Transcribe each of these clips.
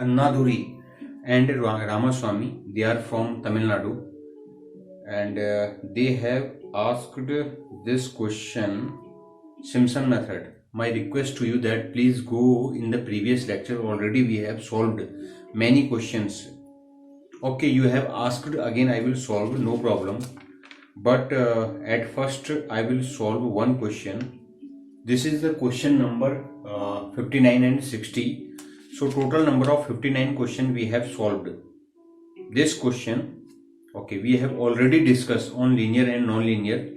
Annaduri and Ramaswamy. They are from Tamil Nadu, and they have asked this question: Simpson method. My request to you that please go in the previous lecture. Already we have solved many questions. Okay, you have asked again. I will solve, no problem. But at first I will solve one question. This is the question number 59 and 60. So total number of 59 question we have solved. This question, okay, we have already discussed on linear and non-linear.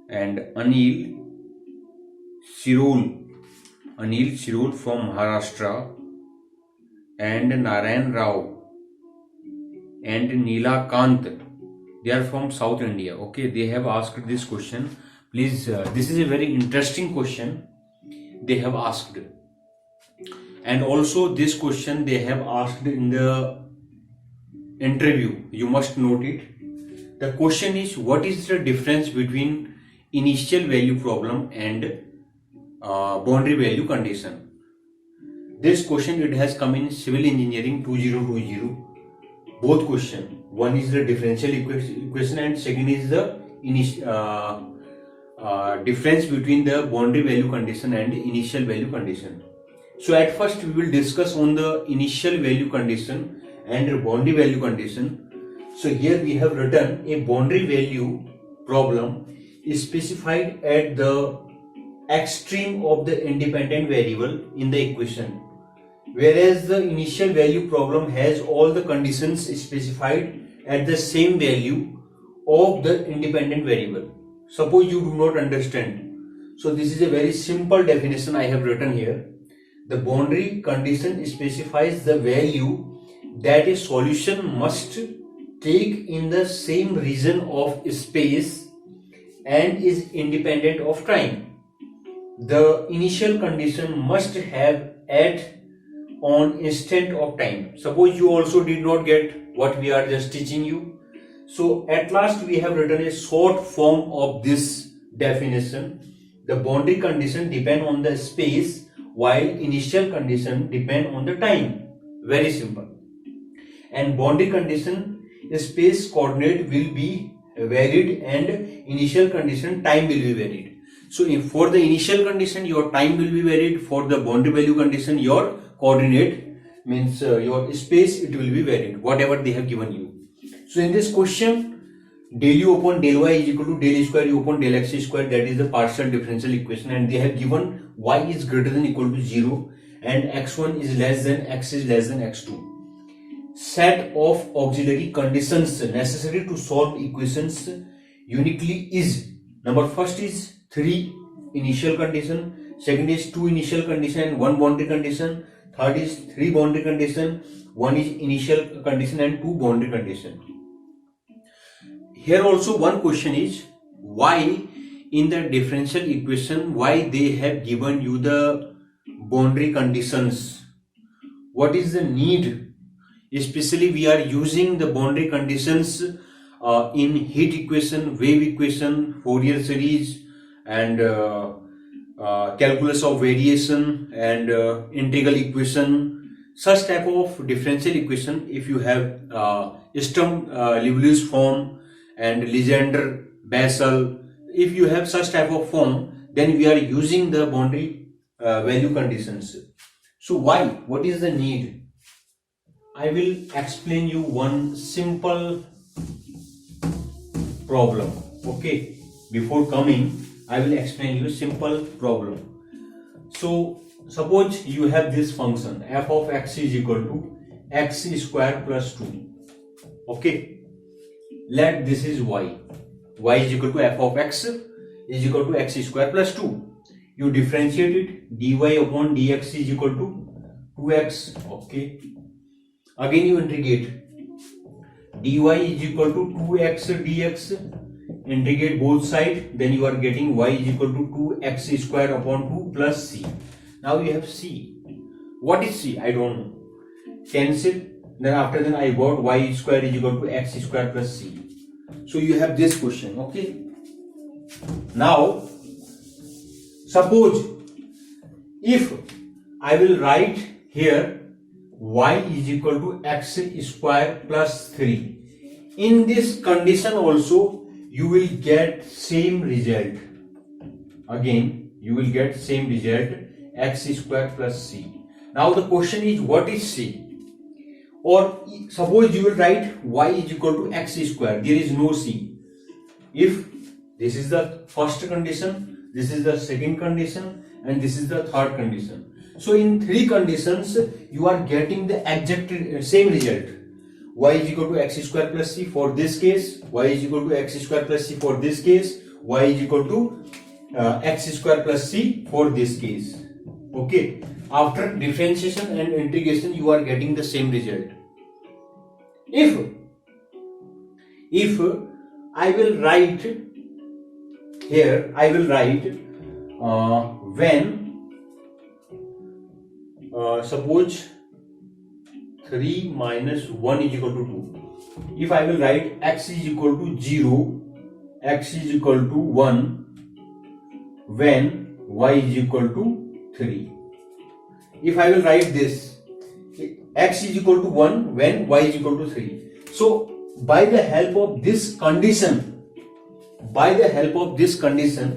And Anil Sirul from Maharashtra, and Narayan Rao and Neela Kant, they are from South India. Okay, they have asked this question. Please, this is a very interesting question they have asked. And also this question they have asked in the interview. You must note it. The question is, what is the difference between initial value problem and boundary value condition? This question, it has come in Civil Engineering 2020. Both question. One is the differential equation and second is the difference between the boundary value condition and initial value condition. So at first we will discuss on the initial value condition and boundary value condition. So here we have written a boundary value problem is specified at the extreme of the independent variable in the equation, whereas the initial value problem has all the conditions specified at the same value of the independent variable. Suppose you do not understand, so this is a very simple definition I have written here. The boundary condition specifies the value that a solution must take in the same region of space and is independent of time. The initial condition must have at on instant of time. Suppose you also did not get what we are just teaching you. So at last we have written a short form of this definition. The boundary condition depend on the space while initial condition depend on the time. Very simple. And boundary condition, space coordinate will be varied and initial condition time will be varied. So if for the initial condition your time will be varied, for the boundary value condition your coordinate means your space, it will be varied, whatever they have given you. So in this question, del u upon del y is equal to del square u upon del x square, that is the partial differential equation, and they have given y is greater than equal to 0 and x1 is less than x is less than x2. Set of auxiliary conditions necessary to solve equations uniquely is, number first is 3 initial condition, second is 2 initial condition and 1 boundary condition, third is 3 boundary condition, 1 is initial condition and 2 boundary condition. Here also one question is, why in the differential equation, why they have given you the boundary conditions? What is the need? Especially we are using the boundary conditions in heat equation, wave equation, Fourier series, and calculus of variation and integral equation. Such type of differential equation, if you have Sturm-Liouville form and Legendre-Basel, if you have such type of form, then we are using the boundary value conditions. So why? What is the need? I will explain you one simple problem. Okay, before coming, I will explain you simple problem. So suppose you have this function f of x is equal to x square plus 2. Okay, let this is y. Y is equal to f of x is equal to x square plus 2. You differentiate it, dy upon dx is equal to 2x. Okay, again you integrate, dy is equal to 2x dx, integrate both sides, then you are getting y is equal to 2x square upon 2 plus c. Now you have c. What is c? I don't know. Cancel. Then after that I got y square is equal to x square plus c. So you have this question. Okay. Now suppose if I will write here y is equal to x square plus 3. In this condition also you will get same result. Again you will get same result, x square plus c. Now the question is, what is c? Or suppose you will write y is equal to x square, there is no c. If this is the first condition, this is the second condition, and this is the third condition. So in three conditions you are getting the exact same result. Y is equal to x square plus c for this case, y is equal to x square plus c for this case, y is equal to x square plus c for this case. Okay, after differentiation and integration you are getting the same result. If I will write here, I will write when suppose 3 minus 1 is equal to 2. If I will write x is equal to 0, x is equal to 1 when y is equal to 3. If I will write this, x is equal to 1 when y is equal to 3. So by the help of this condition,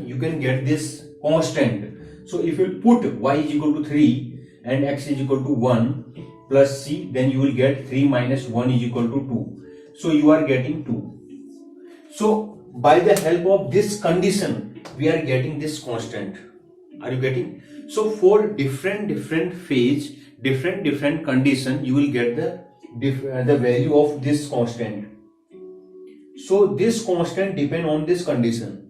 you can get this constant. So if you put y is equal to 3 and x is equal to 1 plus c, then you will get 3 minus 1 is equal to 2. So you are getting 2. So by the help of this condition we are getting this constant. Are you getting? So for different phase, different condition, you will get the value of this constant. So this constant depend on this condition.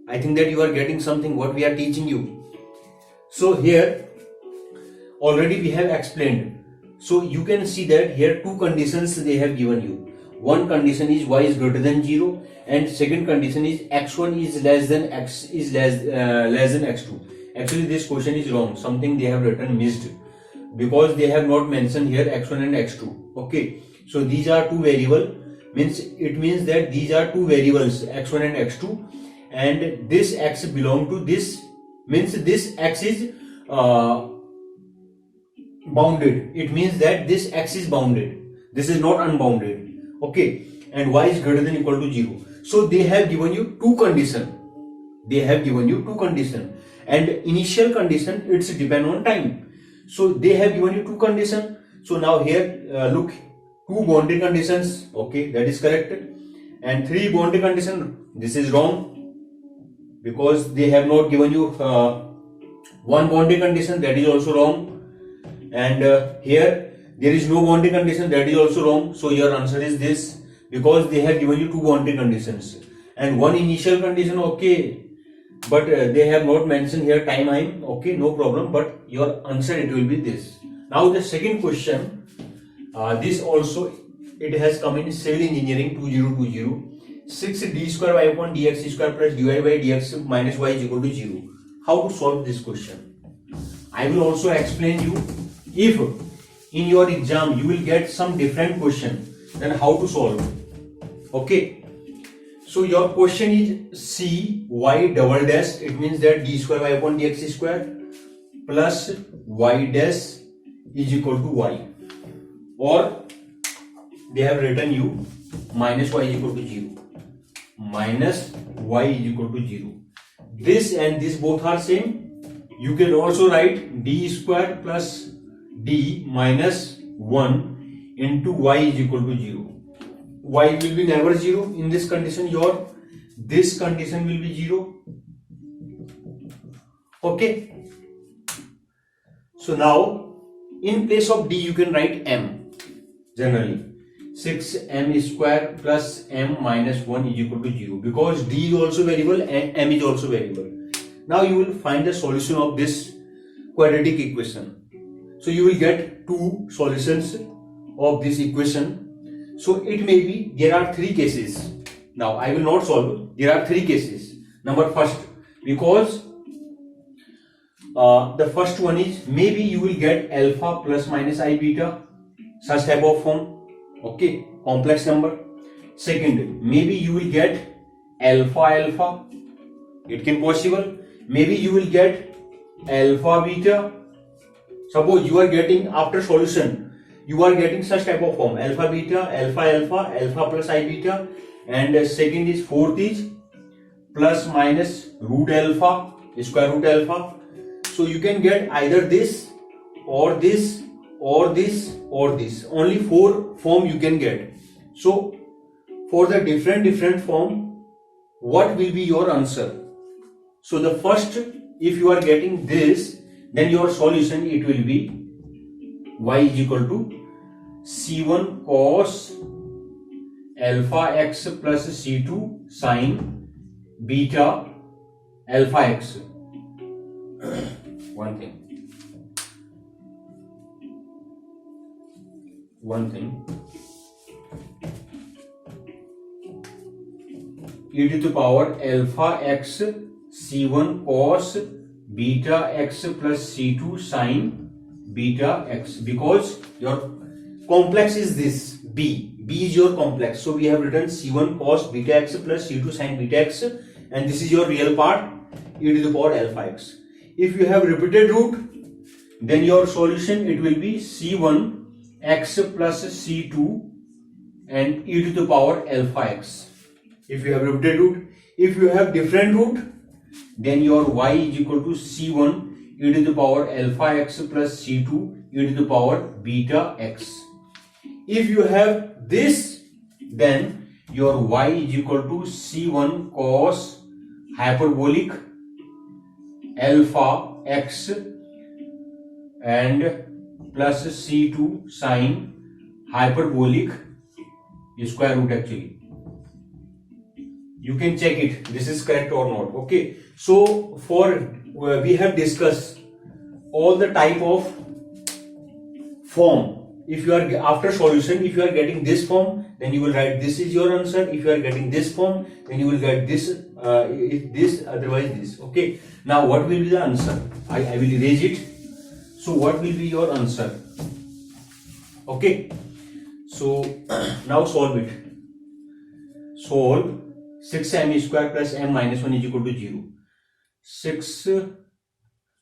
I think that you are getting something what we are teaching you. So here already we have explained. So you can see that here two conditions they have given you. One condition is y is greater than 0, and second condition is x1 is less than x2. Actually this question is wrong. Something they have written missed, because they have not mentioned here x1 and x2. Okay, so these are two variable, it means that these are two variables x1 and x2, and this x belong to this, means this x is bounded. It means that this x is bounded, this is not unbounded. Okay, and y is greater than equal to 0. So they have given you two condition. And initial condition, it's depend on time. So they have given you two condition. So now here look, two boundary conditions. Okay, that is correct. And three boundary condition, this is wrong, because they have not given you one boundary condition, that is also wrong. And here there is no boundary condition, that is also wrong. So your answer is this, because they have given you two boundary conditions and one initial condition. Okay, but they have not mentioned here time. Okay, no problem, but your answer it will be this. Now the second question, this also it has come in civil engineering 2020. 6d square y upon dx square plus dy by dx minus y is equal to 0. How to solve this question? I will also explain you. If in your exam you will get some different question, then how to solve. Okay, so your question is c y double dash, it means that d square y upon dx square plus y dash is equal to y, or they have written you minus y is equal to 0, minus y is equal to 0. This and this both are same. You can also write d square plus d minus 1 into y is equal to 0. Y will be never 0 in this condition. This condition will be 0. Okay, so now in place of d you can write m. Generally 6m square plus m minus 1 is equal to 0, because d is also variable and m is also variable. Now you will find the solution of this quadratic equation. So you will get two solutions of this equation. So it may be there are three cases. Now I will not solve. There are three cases. Number first, because the first one is maybe you will get alpha plus minus I beta, such type of form. Okay, complex number. Second, maybe you will get alpha. It can possible. Maybe you will get alpha beta. Suppose you are getting after solution, you are getting such type of form, alpha beta, alpha alpha, alpha plus I beta, and second is fourth is plus minus root alpha, square root alpha. So you can get either this or this or this or this. Only 4 form you can get. So for the different form, what will be your answer? So the first, if you are getting this, then your solution it will be y is equal to c1 cos alpha x plus c2 sin beta alpha x. One thing, e to the power alpha x c1 cos beta x plus c2 sin beta x, because your complex is this b is your complex. So we have written c1 cos beta x plus c2 sin beta x, and this is your real part, e to the power alpha x. If you have repeated root, then your solution it will be c1 x plus c2 and e to the power alpha x. If you have repeated root, if you have different root, then your y is equal to c1 e to the power alpha x plus c2 e to the power beta x. If you have this, then your y is equal to c1 cos hyperbolic alpha x and plus c2 sin hyperbolic square root. Actually, you can check it, this is correct or not. Okay, so for we have discussed all the type of form. If you are after solution, if you are getting this form, then you will write this is your answer. If you are getting this form, then you will get this, if this, otherwise this. Okay, now what will be the answer? I will erase it. So what will be your answer? Okay, so now solve it. Solve 6m square plus m minus 1 is equal to 0. 6.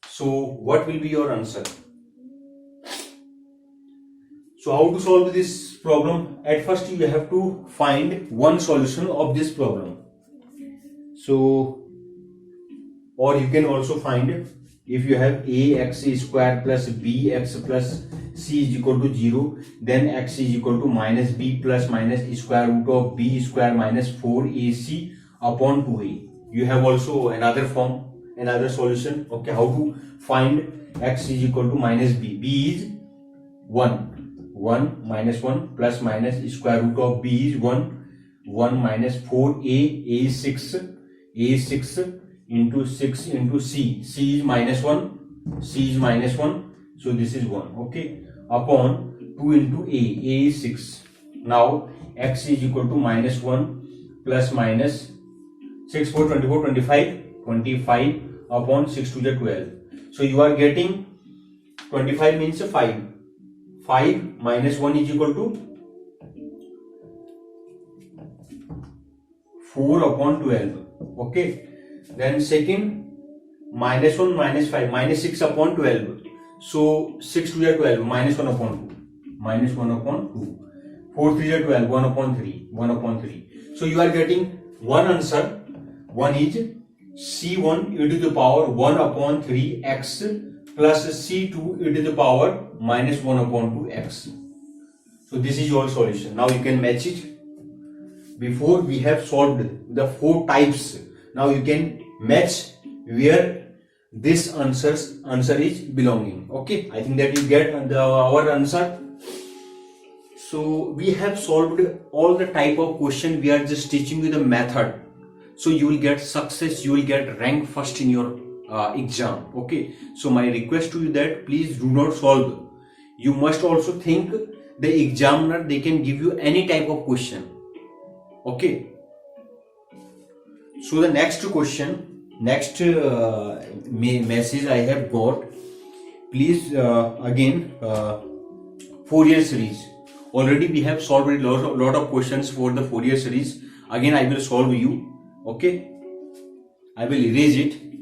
So what will be your answer? So how to solve this problem? At first you have to find one solution of this problem. So, or you can also find, if you have ax square plus bx plus c is equal to 0, then x is equal to minus b plus minus square root of b square minus 4ac upon 2a. You have also another form, another solution. Okay, how to find x is equal to minus b. B is 1 minus 1 plus minus square root of b is 1 minus 4a, a is 6 into 6 into c is minus 1, so this is 1. Okay, upon 2 into a is 6. Now x is equal to minus 1 plus minus 6 4 24 25 upon 6 to the 12. So you are getting 25 means 5 minus 1 is equal to 4 upon 12. Okay, then second, minus 1 minus 5 minus 6 upon 12. So 6 to the 12 minus 1 upon 2. 4 3 to 12 1 upon 3. So you are getting one answer. One is c1 e to the power 1 upon 3 x plus c2 e to the power minus 1 upon 2 x. So this is your solution. Now you can match it. Before we have solved the 4 types. Now you can match where this answer is belonging. Okay, I think that you get our answer. So we have solved all the type of question. We are just teaching you the method. So you will get success, you will get rank first in your exam. Okay, so my request to you that please do not solve. You must also think the examiner, they can give you any type of question. Okay, so the next question, next message I have got, please again Fourier series. Already we have solved a lot of questions for the Fourier series. Again I will solve you. Okay, I will erase it.